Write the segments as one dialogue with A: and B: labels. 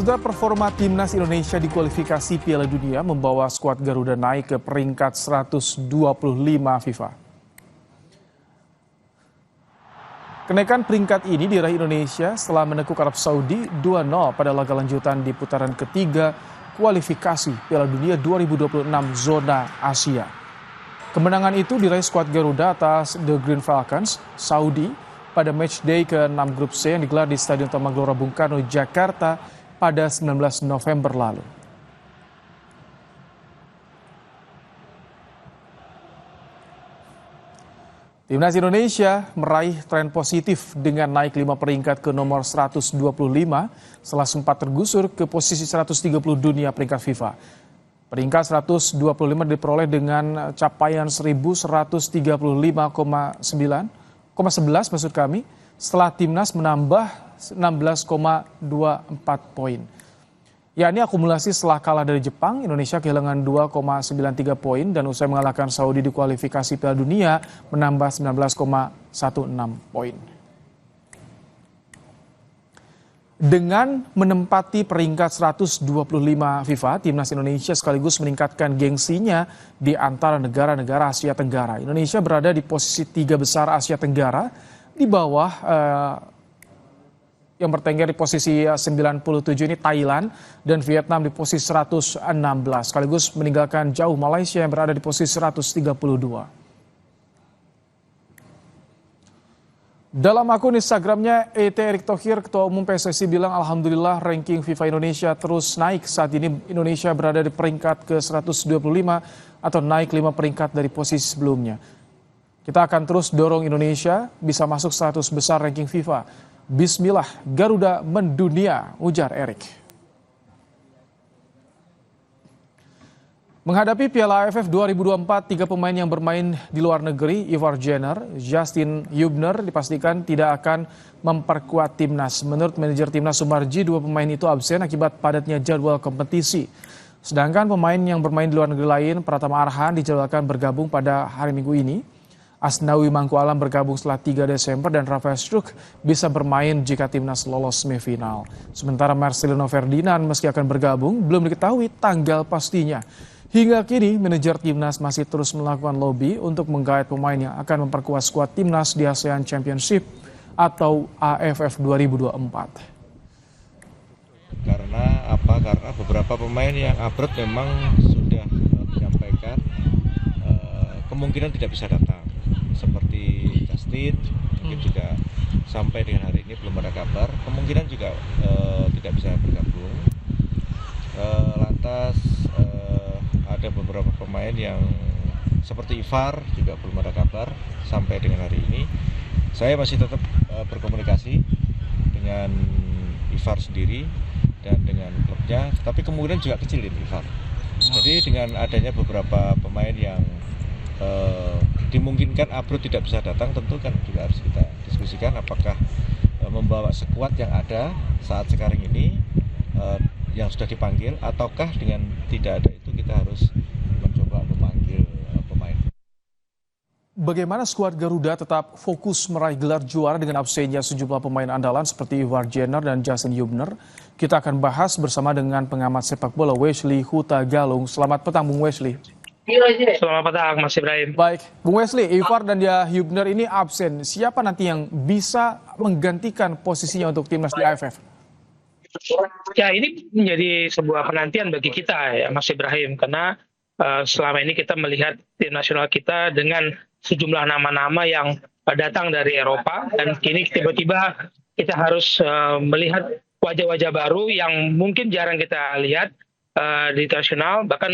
A: Saudara, performa timnas Indonesia di kualifikasi Piala Dunia membawa skuad Garuda naik ke peringkat 125 FIFA. Kenaikan peringkat ini diraih Indonesia setelah menekuk Arab Saudi 2-0 pada laga lanjutan di putaran ketiga kualifikasi Piala Dunia 2026 zona Asia. Kemenangan itu diraih skuad Garuda atas The Green Falcons, Saudi, pada matchday ke-6 grup C yang digelar di Stadion Utama Gelora Bung Karno, Jakarta pada 19 November lalu. Timnas Indonesia meraih tren positif dengan naik 5 peringkat ke nomor 125 setelah sempat tergusur ke posisi 130 dunia peringkat FIFA. Peringkat 125 diperoleh dengan capaian 1135,11 maksud kami, setelah timnas menambah 16,24 poin. Yakni akumulasi setelah kalah dari Jepang, Indonesia kehilangan 2,93 poin dan usai mengalahkan Saudi di kualifikasi Piala Dunia menambah 19,16 poin. Dengan menempati peringkat 125 FIFA, timnas Indonesia sekaligus meningkatkan gengsinya di antara negara-negara Asia Tenggara. Indonesia berada di posisi 3 besar Asia Tenggara di bawah yang bertengger di posisi 97 ini Thailand dan Vietnam di posisi 116, sekaligus meninggalkan jauh Malaysia yang berada di posisi 132. Dalam akun Instagramnya, ET Erick Thohir, Ketua Umum PSSI bilang alhamdulillah ranking FIFA Indonesia terus naik. Saat ini Indonesia berada di peringkat ke-125 atau naik 5 peringkat dari posisi sebelumnya. Kita akan terus dorong Indonesia bisa masuk 100 besar ranking FIFA. Bismillah, Garuda mendunia, ujar Erick. Menghadapi Piala AFF 2024, 3 pemain yang bermain di luar negeri, Ivar Jenner, Justin Hubner dipastikan tidak akan memperkuat timnas. Menurut manajer timnas Sumarji, 2 pemain itu absen akibat padatnya jadwal kompetisi. Sedangkan pemain yang bermain di luar negeri lain, Pratama Arhan dijadwalkan bergabung pada hari Minggu ini. Asnawi Mangkualam bergabung setelah 3 Desember dan Rafael Struijk bisa bermain jika timnas lolos semifinal. Sementara Marcelino Ferdinand meski akan bergabung, belum diketahui tanggal pastinya. Hingga kini, manajer timnas masih terus melakukan lobby untuk menggait pemain yang akan memperkuat skuad timnas di ASEAN Championship atau AFF 2024.
B: Karena apa? Karena beberapa pemain yang abroad memang sudah menyampaikan kemungkinan tidak bisa datang. Seperti Justin, mungkin juga sampai dengan hari ini belum ada kabar. Kemungkinan juga tidak bisa bergabung. Lantas ada beberapa pemain yang seperti Ivar juga belum ada kabar sampai dengan hari ini. Saya masih tetap berkomunikasi dengan Ivar sendiri dan dengan klubnya, tapi kemungkinan juga kecil ini Ivar. Jadi dengan adanya beberapa pemain yang dimungkinkan abroad tidak bisa datang, tentu kan juga harus kita diskusikan apakah membawa skuad yang ada saat sekarang ini yang sudah dipanggil, ataukah dengan tidak ada itu kita harus mencoba memanggil pemain.
A: Bagaimana skuad Garuda tetap fokus meraih gelar juara dengan absennya sejumlah pemain andalan seperti Ivar Jenner dan Justin Hubner? Kita akan bahas bersama dengan pengamat sepak bola Wesley Huta Galung. Selamat petang Bung Wesley.
C: Selamat petang Mas Ibrahim.
A: Baik, Bung Wesley, Ivar dan Hubner ini absen. Siapa nanti yang bisa menggantikan posisinya untuk timnas di AFF?
C: Ya, ini menjadi sebuah penantian bagi kita ya Mas Ibrahim, karena selama ini kita melihat tim nasional kita dengan sejumlah nama-nama yang datang dari Eropa, dan kini tiba-tiba kita harus melihat wajah-wajah baru yang mungkin jarang kita lihat di nasional. Bahkan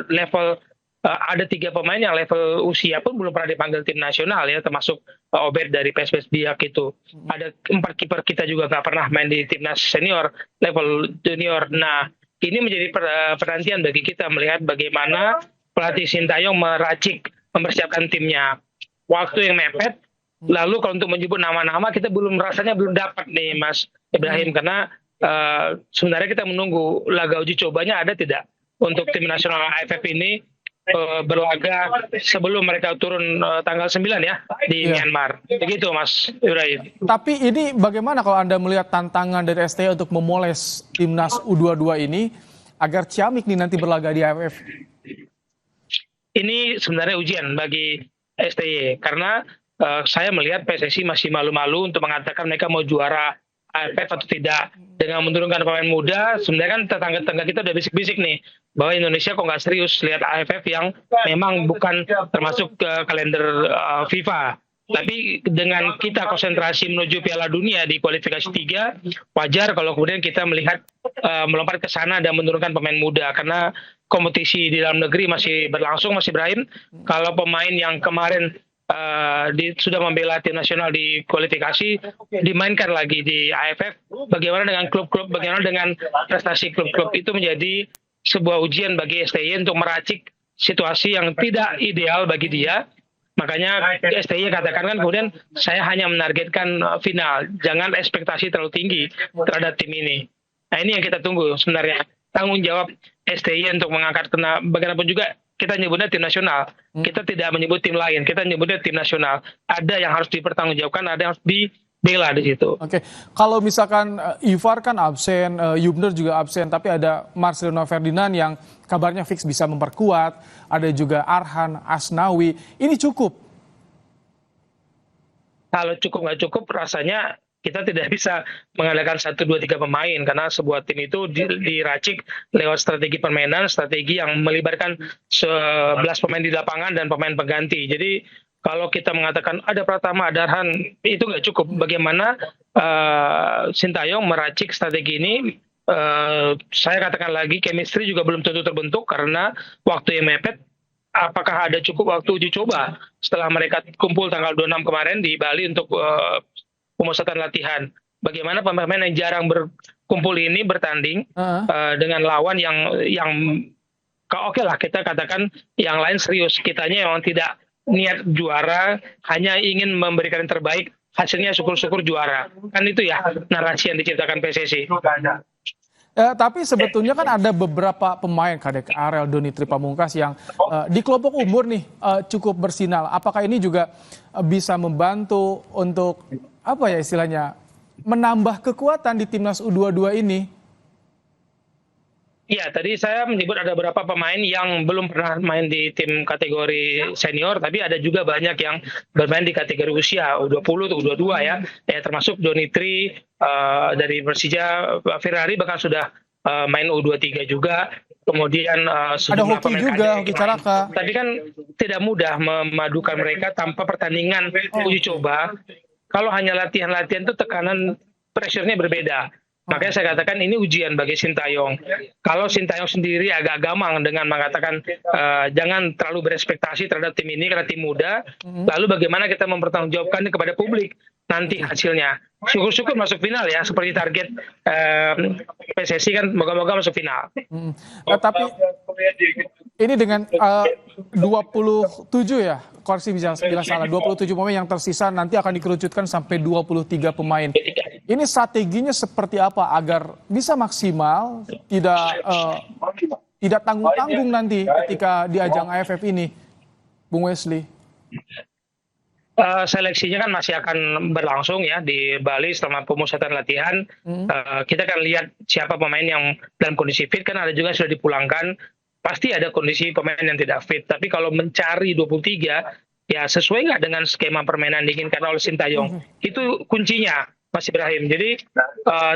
C: level ada 3 pemain yang level usia pun belum pernah dipanggil tim nasional ya, termasuk Obed dari PSBS Biak itu. Ada 4 kiper kita juga nggak pernah main di timnas senior, level junior. Nah, ini menjadi penantian bagi kita melihat bagaimana pelatih Sintayong meracik, mempersiapkan timnya. Waktu yang mepet, lalu kalau untuk menyebut nama-nama kita rasanya belum dapat nih Mas Ibrahim, karena sebenarnya kita menunggu laga uji cobanya ada tidak untuk tim nasional AFF ini. berlaga sebelum mereka turun tanggal 9 ya di
A: Iya.
C: Myanmar. Begitu Mas Ibrahim.
A: Tapi ini bagaimana kalau Anda melihat tantangan dari STI untuk memoles timnas U22 ini agar ciamik nih nanti berlaga di AFF?
C: Ini sebenarnya ujian bagi STY karena saya melihat PSSI masih malu-malu untuk mengatakan mereka mau juara AFF atau tidak dengan menurunkan pemain muda. Sebenarnya kan tetangga-tetangga kita udah bisik-bisik nih bahwa Indonesia kok nggak serius lihat AFF yang memang bukan termasuk kalender FIFA. Tapi dengan kita konsentrasi menuju Piala Dunia di kualifikasi 3, wajar kalau kemudian kita melihat melompat ke sana dan menurunkan pemain muda karena kompetisi di dalam negeri masih berlangsung, Mas Ibrahim. Kalau pemain yang kemarin sudah membela tim nasional di kualifikasi dimainkan lagi di AFF, bagaimana dengan klub-klub, bagaimana dengan prestasi klub-klub, itu menjadi sebuah ujian bagi STY untuk meracik situasi yang tidak ideal bagi dia. Makanya STY katakan kan kemudian saya hanya menargetkan final, jangan ekspektasi terlalu tinggi terhadap tim ini. Nah ini yang kita tunggu sebenarnya, tanggung jawab STY untuk mengangkat, karena bagaimanapun juga kita nyebutnya tim nasional, kita tidak menyebut tim lain, kita nyebutnya tim nasional. Ada yang harus dipertanggungjawabkan, ada yang harus dibela di situ.
A: Oke, kalau misalkan Ivar kan absen, Yubner juga absen, tapi ada Marcelino Ferdinand yang kabarnya fix bisa memperkuat, ada juga Arhan, Asnawi, ini cukup?
C: Kalau cukup nggak cukup, rasanya kita tidak bisa mengandalkan 1, 2, 3 pemain karena sebuah tim itu diracik lewat strategi permainan, strategi yang melibatkan 11 pemain di lapangan dan pemain pengganti. Jadi kalau kita mengatakan ada Pratama, ada Arhan, itu nggak cukup. Bagaimana Sintayong meracik strategi ini? Saya katakan lagi, chemistry juga belum tentu terbentuk karena waktu yang mepet. Apakah ada cukup waktu uji coba setelah mereka kumpul tanggal 26 kemarin di Bali untuk pemusatan latihan? Bagaimana pemain yang jarang berkumpul ini bertanding dengan lawan yang oke lah kita katakan yang lain serius, kitanya memang tidak niat juara, hanya ingin memberikan yang terbaik, hasilnya syukur-syukur juara. Kan itu ya narasi yang diciptakan PSSI.
A: Tapi sebetulnya kan ada beberapa pemain kadek Ariel Doni Tripamungkas yang di kelompok umur nih cukup bersinar. Apakah ini juga bisa membantu untuk apa ya istilahnya menambah kekuatan di timnas U22 ini?
C: Iya, tadi saya menyebut ada beberapa pemain yang belum pernah main di tim kategori senior, tapi ada juga banyak yang bermain di kategori usia U20 atau U22 ya, termasuk Doni Tri dari Persija, Ferrari bahkan sudah main U23 juga. Kemudian
A: Ada Hoki juga, Hoki Caraka.
C: Tapi kan tidak mudah memadukan mereka tanpa pertandingan uji coba. Kalau hanya latihan-latihan itu tekanan pressure-nya berbeda. Makanya saya katakan ini ujian bagi Sintayong. Kalau Sintayong sendiri agak gamang dengan mengatakan jangan terlalu berespektasi terhadap tim ini karena tim muda, lalu bagaimana kita mempertanggungjawabkannya kepada publik nanti hasilnya. Syukur-syukur masuk final ya, seperti target PSSI kan moga-moga masuk final.
A: Tapi ini dengan 27 ya, koreksi bila salah, 27 pemain yang tersisa nanti akan dikerucutkan sampai 23 pemain. Ini strateginya seperti apa agar bisa maksimal, tidak tanggung-tanggung nanti ketika di ajang AFF ini, Bung Wesley?
C: Seleksinya kan masih akan berlangsung ya di Bali selama pemusatan latihan. Kita akan lihat siapa pemain yang dalam kondisi fit, kan ada juga yang sudah dipulangkan. Pasti ada kondisi pemain yang tidak fit. Tapi kalau mencari 23, ya sesuai nggak dengan skema permainan diinginkan oleh Sintayong. Itu kuncinya, Mas Ibrahim. Jadi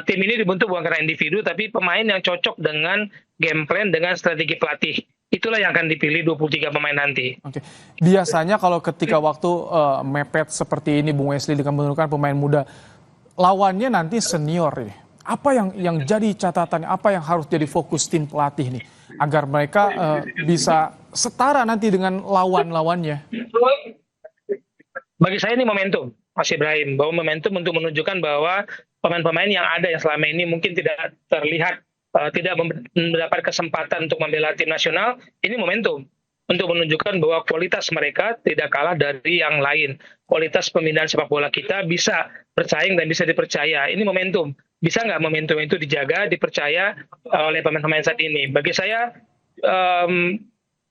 C: tim ini dibentuk bukan karena individu, tapi pemain yang cocok dengan game plan, dengan strategi pelatih. Itulah yang akan dipilih 23 pemain nanti.
A: Oke. Biasanya kalau ketika waktu mepet seperti ini, Bung Wesley, dengan menurunkan pemain muda, lawannya nanti senior ini. Apa yang jadi catatannya, apa yang harus jadi fokus tim pelatih nih, agar mereka bisa setara nanti dengan lawan-lawannya? Bagi
C: saya ini momentum, Mas Ibrahim, bahwa momentum untuk menunjukkan bahwa pemain-pemain yang ada yang selama ini mungkin tidak terlihat, tidak mendapat kesempatan untuk membela tim nasional, ini momentum untuk menunjukkan bahwa kualitas mereka tidak kalah dari yang lain. Kualitas pembinaan sepak bola kita bisa bersaing dan bisa dipercaya. Ini momentum. Bisa nggak momentum itu dijaga, dipercaya oleh pemain-pemain saat ini? Bagi saya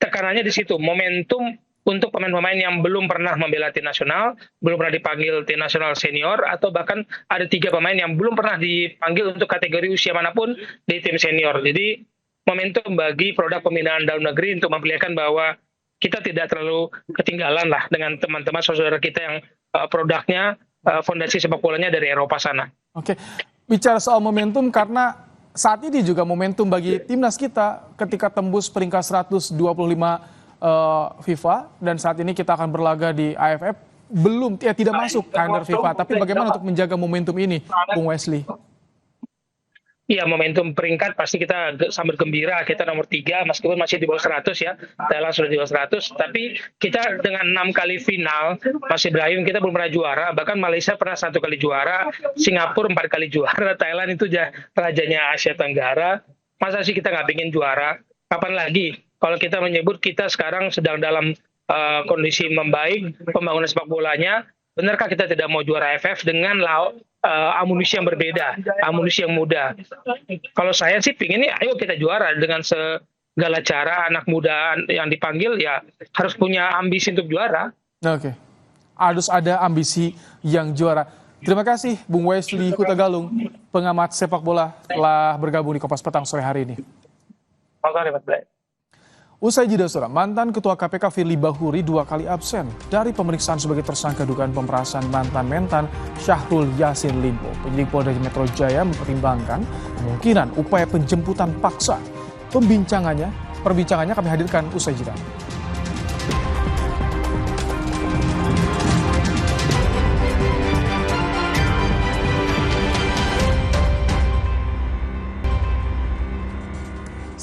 C: tekanannya di situ, momentum untuk pemain-pemain yang belum pernah membela tim nasional, belum pernah dipanggil tim nasional senior, atau bahkan ada 3 pemain yang belum pernah dipanggil untuk kategori usia manapun di tim senior. Jadi momentum bagi produk pembinaan dalam negeri untuk memperlihatkan bahwa kita tidak terlalu ketinggalan lah dengan teman-teman saudara kita yang produknya, fondasi sepak bolanya dari Eropa sana.
A: Oke, bicara soal momentum, karena saat ini juga momentum bagi timnas kita ketika tembus peringkat 125 FIFA, dan saat ini kita akan berlaga di AFF, tidak masuk kalender FIFA. Tapi bagaimana untuk menjaga momentum ini, Bung Wesley?
C: Iya, momentum peringkat pasti kita sambil gembira, kita nomor 3 meskipun masih di bawah 100 ya. Thailand sudah di bawah 100, tapi kita dengan 6 kali final, Mas Ibrahim, kita belum pernah juara. Bahkan Malaysia pernah 1 kali juara, Singapura 4 kali juara, Thailand itu rajanya Asia Tenggara. Masa sih kita nggak ingin juara? Kapan lagi? Kalau kita menyebut kita sekarang sedang dalam kondisi membaik, pembangunan sepak bolanya, benarkah kita tidak mau juara AFF dengan amunisi yang berbeda, amunisi yang muda? Kalau saya sih pinginnya ayo kita juara dengan segala cara. Anak muda yang dipanggil ya harus punya ambisi untuk juara.
A: Oke, harus ada ambisi yang juara. Terima kasih Bung Wesley Huta Galung, pengamat sepak bola, telah bergabung di Kompas Petang sore hari ini. Usai jeda saudara, mantan Ketua KPK Firly Bahuri 2 kali absen dari pemeriksaan sebagai tersangka dugaan pemerasan mantan mentan Syahrul Yassin Limpo. Penyidik Polda Metro Jaya mempertimbangkan kemungkinan upaya penjemputan paksa. Perbincangannya kami hadirkan usai jeda.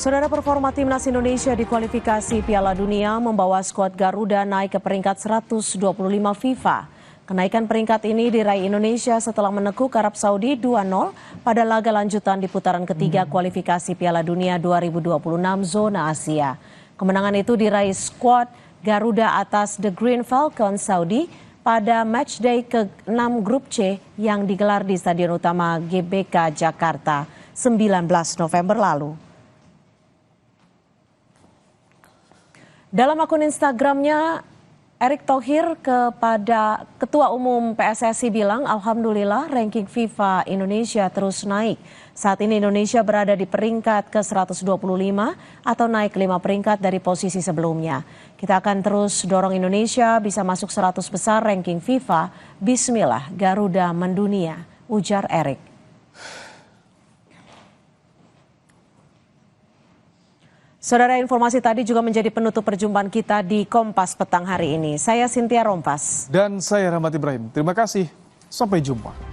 D: Saudara, performa timnas Indonesia di kualifikasi Piala Dunia membawa skuad Garuda naik ke peringkat 125 FIFA. Kenaikan peringkat ini diraih Indonesia setelah menekuk Arab Saudi 2-0 pada laga lanjutan di putaran ketiga kualifikasi Piala Dunia 2026 zona Asia. Kemenangan itu diraih skuad Garuda atas The Green Falcon Saudi pada matchday ke-6 grup C yang digelar di Stadion Utama GBK Jakarta 19 November lalu. Dalam akun Instagramnya, Erick Thohir kepada Ketua Umum PSSI bilang, Alhamdulillah ranking FIFA Indonesia terus naik. Saat ini Indonesia berada di peringkat ke-125 atau naik 5 peringkat dari posisi sebelumnya. Kita akan terus dorong Indonesia bisa masuk 100 besar ranking FIFA. Bismillah, Garuda mendunia, ujar Erick. Saudara, informasi tadi juga menjadi penutup perjumpaan kita di Kompas Petang hari ini. Saya Cynthia Rompas.
A: Dan saya Rahmat Ibrahim. Terima kasih. Sampai jumpa.